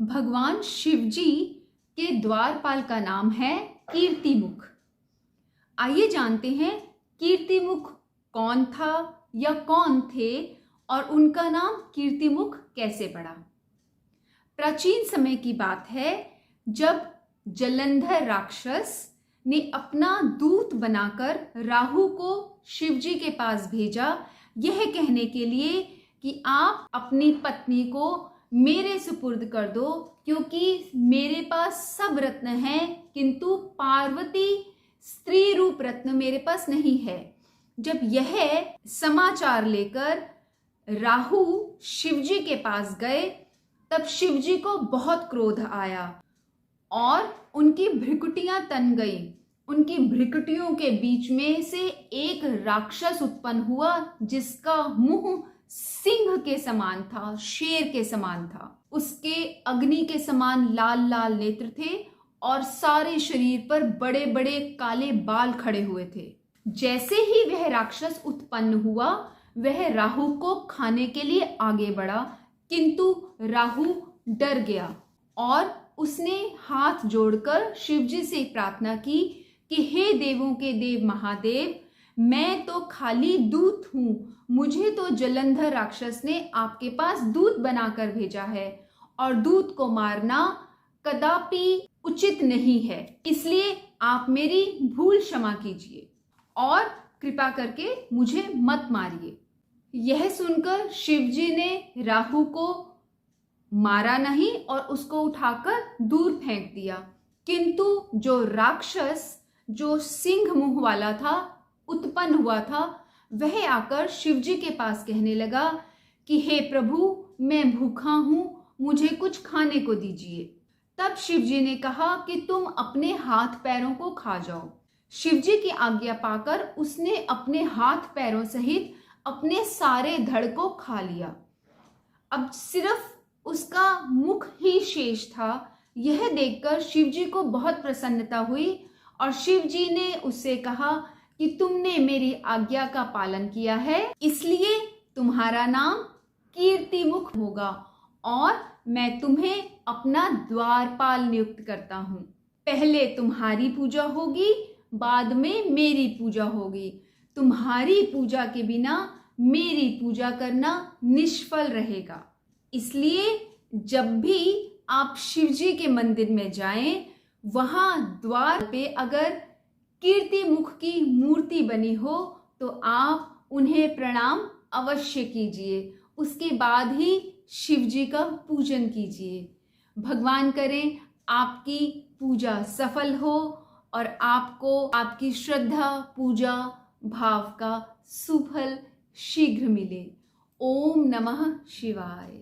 भगवान शिव जी के द्वारपाल का नाम है कीर्तिमुख। आइए जानते हैं कीर्तिमुख कौन था या कौन थे और उनका नाम कीर्तिमुख कैसे पड़ा। प्राचीन समय की बात है जब जलंधर राक्षस ने अपना दूत बनाकर राहु को शिव जी के पास भेजा, यह कहने के लिए कि आप अपनी पत्नी को मेरे सुपुर्द कर दो, क्योंकि मेरे पास सब रत्न हैं किंतु पार्वती स्त्री रूप रत्न मेरे पास नहीं है। जब यह समाचार लेकर राहु शिवजी के पास गए तब शिवजी को बहुत क्रोध आया और उनकी भ्रिकुटियां तन गई। उनकी भ्रिकुटियों के बीच में से एक राक्षस उत्पन्न हुआ जिसका मुंह सिंह के समान था, शेर के समान था। उसके अग्नि के समान लाल लाल नेत्र थे और सारे शरीर पर बड़े बड़े काले बाल खड़े हुए थे। जैसे ही वह राक्षस उत्पन्न हुआ वह राहु को खाने के लिए आगे बढ़ा, किंतु राहु डर गया और उसने हाथ जोड़कर शिवजी से प्रार्थना की कि हे देवों के देव महादेव, मैं तो खाली दूत हूं, मुझे तो जलंधर राक्षस ने आपके पास दूत बनाकर भेजा है और दूत को मारना कदापि उचित नहीं है, इसलिए आप मेरी भूल क्षमा कीजिए और कृपा करके मुझे मत मारिए। यह सुनकर शिवजी ने राहु को मारा नहीं और उसको उठाकर दूर फेंक दिया, किंतु जो राक्षस जो सिंह मुंह वाला था उत्पन्न हुआ था वह आकर शिवजी के पास कहने लगा कि हे प्रभु, मैं भूखा हूं, मुझे कुछ खाने को दीजिए। तब शिवजी ने कहा कि तुम अपने हाथ पैरों को खा जाओ। शिवजी की आज्ञा पाकर उसने अपने हाथ पैरों सहित अपने सारे धड़ को खा लिया। अब सिर्फ उसका मुख ही शेष था। यह देखकर शिवजी को बहुत प्रसन्नता हुई और शिवजी ने उससे कहा कि तुमने मेरी आज्ञा का पालन किया है, इसलिए तुम्हारा नाम कीर्तिमुख होगा और मैं तुम्हें अपना द्वारपाल नियुक्त करता हूँ। पहले तुम्हारी पूजा होगी, बाद में मेरी पूजा होगी। तुम्हारी पूजा के बिना मेरी पूजा करना निष्फल रहेगा। इसलिए जब भी आप शिवजी के मंदिर में जाएं, वहां द्वार पे अगर कीर्तिमुख की मूर्ति बनी हो तो आप उन्हें प्रणाम अवश्य कीजिए। उसके बाद ही शिवजी का पूजन कीजिए। भगवान करें आपकी पूजा सफल हो और आपको आपकी श्रद्धा पूजा भाव का सुफल शीघ्र मिले। ओम नमः शिवाय।